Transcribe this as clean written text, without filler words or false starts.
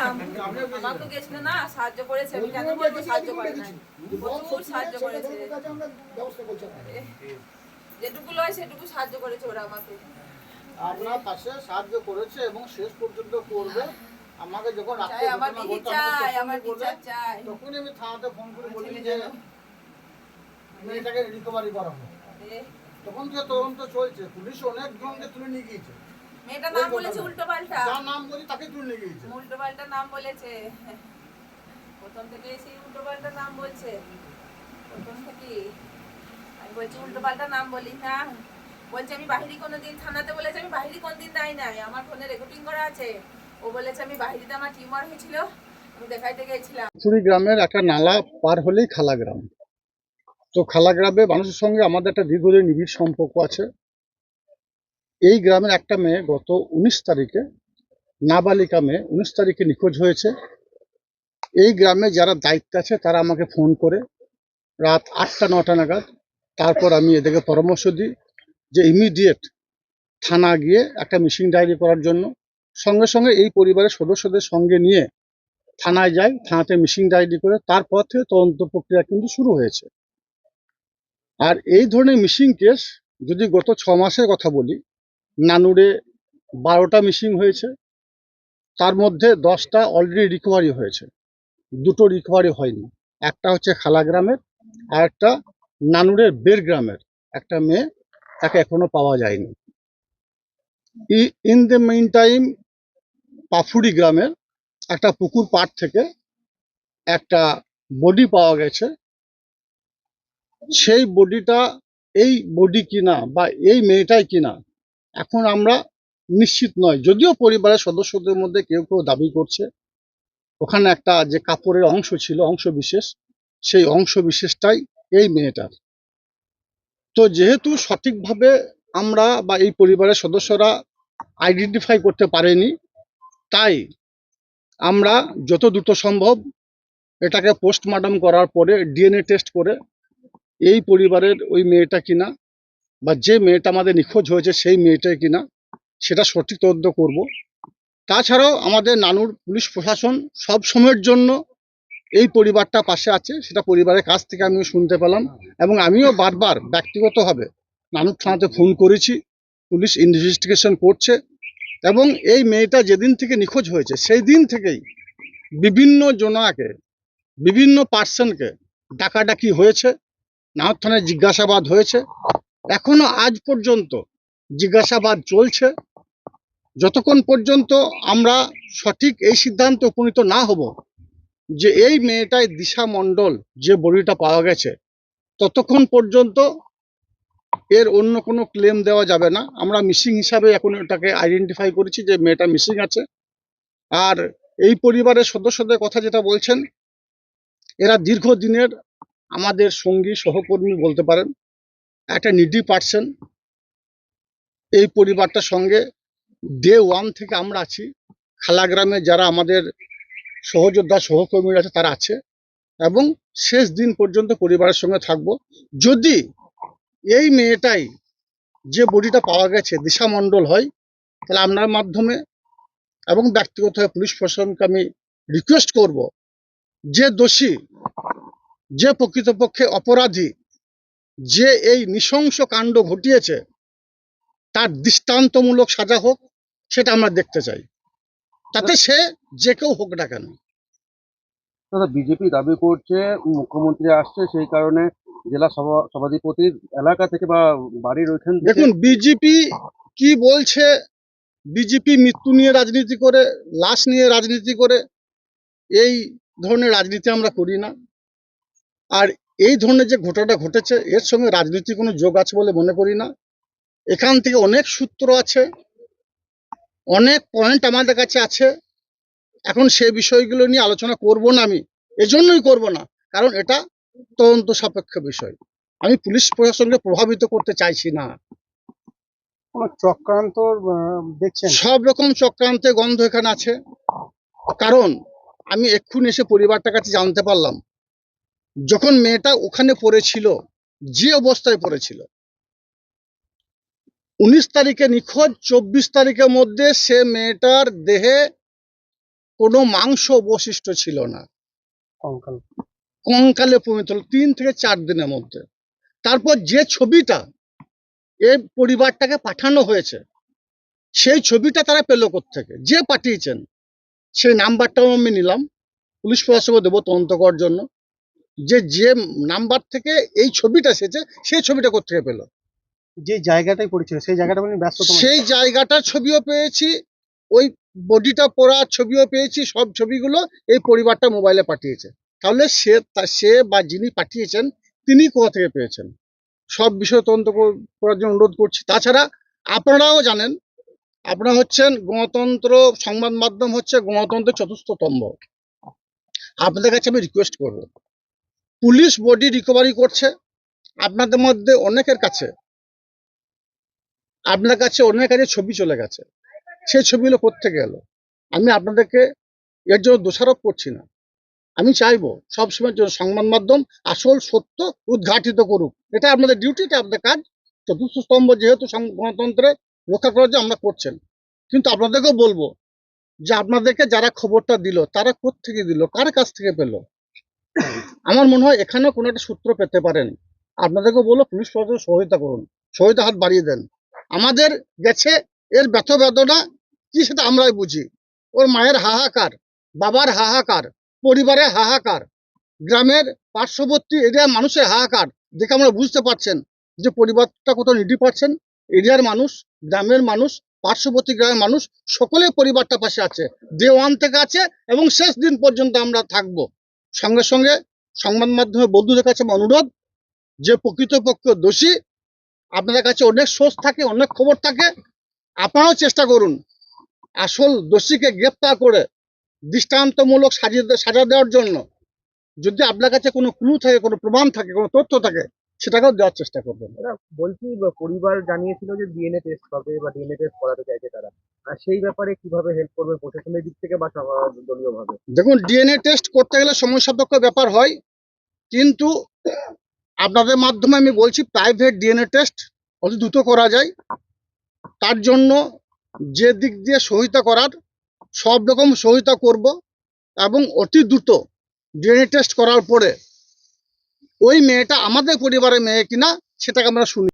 আমাকে গেছিল না, সাহায্য করেছে। আমি কেন বলবো সাহায্য করে নাই? প্রচুর সাহায্য করেছে, যেটুকু লয় সেটুকু সাহায্য করেছে ওরা আমাকে। আপনার পাশে সাহায্য করেছে এবং শেষ পর্যন্ত করবে। আমাকে যখন আমার চাই, আমার বিচার চাই, তখনই আমি থানাতে ফোন করে বলি যে মেয়েটাকে রিকভারি করা হোক। তখন যে তদন্ত চলছে, পুলিশ অনেক জনকে তুলে নিয়ে গিয়েছে। মেয়েটার নাম বলেছে উল্টো পাল্টা, যার নাম বলি তাকে তুলে নিয়ে গিয়েছে। উল্টো পাল্টা নাম বলেছে, প্রথম থেকে সেই উল্টো পাল্টা নাম বলছে। প্রথম থেকে আমি বলছি উল্টো পাল্টা নাম বলি না। বলছে আমি বাহিরি কোনোদিন, থানাতে বলেছে আমি বাহিরি কোনদিন নাই, আমার ফোনে রেকর্ডিং করা আছে। ও বলেছে আমি বাহিরিতে আমার টিউমার হয়েছিল, আমি দেখাইতে গেছিলাম। পুরী গ্রামের একটা নালা পার হলেই খালা গ্রাম। তো খালা গ্রামে মানুষের সঙ্গে আমাদের একটা দীর্ঘদিন নিবিড় সম্পর্ক আছে। এই গ্রামের একটা মেয়ে গত 19 তারিখে, নাবালিকা মেয়ে 19 তারিখে নিখোঁজ হয়েছে। এই গ্রামে যারা দায়িত্বে আছে তারা আমাকে ফোন করে রাত 8টা-9টা নাগাদ। তারপর আমি এদেরকে পরামর্শ দিই যে ইমিডিয়েট থানা গিয়ে একটা মিসিং ডায়েরি করার জন্য। সঙ্গে সঙ্গে এই পরিবারের সদস্যদের সঙ্গে নিয়ে থানায় যাই, থানাতে মিসিং ডায়েরি করে তারপর থেকে তদন্ত প্রক্রিয়া কিন্তু শুরু হয়েছে। আর এই ধরনের মিসিং কেস যদি গত 6 মাসের কথা বলি, নানুরে 12টা মিসিং হয়েছে, তার মধ্যে 10টা অলরেডি রিকভারি হয়েছে, 2টো রিকভারি হয়নি। একটা হচ্ছে খালা গ্রামের, আর একটা নানুরের বের গ্রামের একটা মেয়ে, তাকে এখনো পাওয়া যায়নি। ইন দ্য মেইন টাইম পাফুড়ি গ্রামের একটা পুকুর পাড় থেকে একটা বডি পাওয়া গেছে। সেই বডিটা এই বডি কিনা বা এই মেয়েটাই কিনা এখন আমরা নিশ্চিত নয়, যদিও পরিবারের সদস্যদের মধ্যে কেউ কেউ দাবি করছে ওখানে একটা যে কাপড়ের অংশ ছিল, অংশ বিশেষ, সেই অংশ বিশেষটাই এই মেয়েটার। তো যেহেতু সঠিকভাবে আমরা বা এই পরিবারের সদস্যরা আইডেন্টিফাই করতে পারেনি, তাই আমরা যত দ্রুত সম্ভব এটাকে পোস্টমর্টম করার পরে ডিএনএ টেস্ট করে এই পরিবারের ওই মেয়েটা কিনা বা যে মেয়েটা আমাদের নিখোঁজ হয়েছে সেই মেয়েটাই কিনা সেটা সঠিক তদন্ত করব। তাছাড়াও আমাদের নানুর পুলিশ প্রশাসন সব সময়ের জন্য এই পরিবারটা পাশে আছে, সেটা পরিবারের কাছ থেকে আমিও শুনতে পেলাম। এবং আমিও বারবার ব্যক্তিগতভাবে নানুর থানাতে ফোন করেছি, পুলিশ ইনভেস্টিগেশন করছে। এবং এই মেয়েটা যেদিন থেকে নিখোঁজ হয়েছে সেই দিন থেকেই বিভিন্ন জনাকে, বিভিন্ন পার্সনকে ডাকাডাকি হয়েছে, নানুর থানায় জিজ্ঞাসাবাদ হয়েছে, এখনো আজ পর্যন্ত জিজ্ঞাসাবাদ চলছে। যতক্ষণ পর্যন্ত আমরা সঠিক এই সিদ্ধান্তে উপনীত না হব যে এই মেয়েটাই দিশা মণ্ডল যে বডিটা পাওয়া গেছে, ততক্ষণ পর্যন্ত এর অন্য কোনো ক্লেম দেওয়া যাবে না। আমরা মিসিং হিসাবে এখন এটাকে আইডেন্টিফাই করেছি যে মেয়েটা মিসিং আছে। আর এই পরিবারের সদস্যদের কথা যেটা বলছেন, এরা দীর্ঘদিনের আমাদের সঙ্গী সহকর্মী বলতে পারেন, একটা নিডি পার্সন। এই পরিবারটার সঙ্গে ডে 1 থেকে আমরা আছি। খালা গ্রামে যারা আমাদের সহযোদ্ধা সহকর্মীরা আছে তারা আছে, এবং শেষ দিন পর্যন্ত পরিবারের সঙ্গে থাকব। যদি এই মেয়েটাই যে বডিটা পাওয়া গেছে দিশা মণ্ডল হয়, তাহলে আপনার মাধ্যমে এবং ব্যক্তিগতভাবে পুলিশ প্রশাসনকে আমি রিকোয়েস্ট করব যে দোষী, যে প্রকৃতপক্ষে অপরাধী, যে এই নৃশংস কাণ্ড ঘটিয়েছে তার দৃষ্টান্তমূলক সাজা হোক, সেটা আমরা দেখতে চাই, তাতে সে যে কেউ হোক না কেন। দাদা, বিজেপি দাবি করছে মুখ্যমন্ত্রী আসছে, সেই কারণে জেলা সভাধিপতির এলাকা থেকে বা বাড়ির ওইখান থেকে। দেখুন বিজেপি কি বলছে, বিজেপি মৃত্যু নিয়ে রাজনীতি করে, লাশ নিয়ে রাজনীতি করে, এই ধরনের রাজনীতি আমরা করি না। আর এই ধরনের যে ঘটনাটা ঘটেছে এর সঙ্গে রাজনীতি কোনো যোগ আছে বলে মনে করি না। এখান থেকে অনেক সূত্র আছে, অনেক পয়েন্ট আমাদের কাছে আছে। এখন সেই বিষয়গুলো নিয়ে আলোচনা করব না, আমি এজন্যই করব না কারণ এটা তদন্ত সাপেক্ষ বিষয়। আমি পুলিশ প্রশাসনকে প্রভাবিত করতে চাইছি না। চক্রান্ত দেখছেন? সব রকম চক্রান্তের গন্ধ এখানে আছে। কারণ আমি এক্ষুনি এসে পরিবারটার কাছে জানতে পারলাম, যখন মেয়েটা ওখানে পড়েছিল, যে অবস্থায় পড়েছিল, 19 তারিখে নিখোঁজ, 24 তারিখের মধ্যে সে মেয়েটার দেহে কোনো মাংস অবশিষ্ট ছিল না, কঙ্কাল। কঙ্কালে পরিণত হলো 3 থেকে 4 দিনের মধ্যে। তারপর যে ছবিটা এই পরিবারটাকে পাঠানো হয়েছে, সেই ছবিটা তারা পেল কোত্থেকে? যে পাঠিয়েছেন সেই নাম্বারটাও আমি নিলাম, পুলিশ প্রশাসনে দেবো তদন্ত করার জন্য, যে নাম্বার থেকে এই ছবিটা এসেছে সেই ছবিটা কোত্থেকে পেল। যে জায়গাটাই পড়েছিল সেই জায়গাটা মানে ব্যস্ত সেই জায়গাটার ছবিও পেয়েছি, ওই বডিটা পড়ার ছবিও পেয়েছি, সব ছবিগুলো এই পরিবারটা মোবাইলে পাঠিয়েছে। তাহলে সে বা যিনি পাঠিয়েছেন তিনি কোথা থেকে পেয়েছেন? সব বিষয় তদন্ত করার জন্য অনুরোধ করছি। তাছাড়া আপনারাও জানেন, আপনারা হচ্ছেন গণতন্ত্র, সংবাদ মাধ্যম হচ্ছে গণতন্ত্রের চতুর্থ স্তম্ভ। আপনাদের কাছে আমি রিকোয়েস্ট করব, পুলিশ বডি রিকভারি করছে, আপনাদের মধ্যে অনেকের কাছে, আপনার কাছে অনেকের কাছে ছবি চলে গেছে, সেই ছবিগুলো কোত্থেকে এলো? আমি আপনাদেরকে এর জন্য দোষারোপ করছি না। আমি চাইবো সবসময়ের জন্য সংবাদ মাধ্যম আসল সত্য উদ্ঘাটিত করুক। এটা আপনাদের ডিউটি, এটা আপনাদের কাজ। চতুর্থ স্তম্ভ যেহেতু গণতন্ত্রের রক্ষা করার জন্য আমরা করছেন, কিন্তু আপনাদেরকেও বলবো যে আপনাদেরকে যারা খবরটা দিল তারা কোত্থেকে দিল, কার কাছ থেকে পেল? আমার মনে হয় এখানেও কোনো একটা সূত্র পেতে পারেন। আপনাদেরকেও বলবো পুলিশ প্রশাসন সহায়তা করুন, সহায়তা হাত বাড়িয়ে দেন। আমাদের গেছে এর ব্যথ বেদনা কি সেটা আমরাই বুঝি। ওর মায়ের হাহাকার, বাবার হাহাকার, পরিবারের হাহাকার, গ্রামের পার্শ্ববর্তী এরিয়ার মানুষের হাহাকার দেখে আমরা বুঝতে পারছেন যে পরিবারটা কত নিডি পাচ্ছেন। এরিয়ার মানুষ, গ্রামের মানুষ, পার্শ্ববর্তী গ্রামের মানুষ সকলে পরিবারটা পাশে আছে, ডে 1 থেকে আছে এবং শেষ দিন পর্যন্ত আমরা থাকবো। সঙ্গে সঙ্গে সংবাদ মাধ্যমে বন্ধুদের কাছে আমার অনুরোধ, যে প্রকৃতপক্ষ দোষী, আপনাদের কাছে অনেক সোর্স থাকে, অনেক খবর থাকে, আপনারাও চেষ্টা করুন আসল দোষীকে গ্রেপ্তার করে দৃষ্টান্তমূলক সাজা দেওয়ার জন্য। যদি আপনার কাছে কোনো ক্লু থাকে, কোনো প্রমাণ থাকে, কোনো তথ্য থাকে, সেটাকেও দেওয়ার চেষ্টা করবেন। বলছি পরিবার জানিয়েছিল যে ডিএনএ টেস্ট হবে বা ডিএনএ টেস্ট করাতে চাইছে তারা, আর সেই ব্যাপারে কিভাবে হেল্প করবে প্রশাসনের দিক থেকে বা দলীয় ভাবে? দেখুন, ডিএনএ টেস্ট করতে গেলে সময় সাপেক্ষ ব্যাপার হয়, কিন্তু আপনাদের মাধ্যমে আমি বলছি প্রাইভেট ডিএনএ টেস্ট অতি দ্রুত করা যায়। তার জন্য যে দিক দিয়ে সহায়তা করার সব রকম সহায়তা করব, এবং অতি দ্রুত ডিএনএ টেস্ট করার পরে ওই মেয়েটা আমাদের পরিবারের মেয়ে কিনা সেটাকে আমরা শুনি।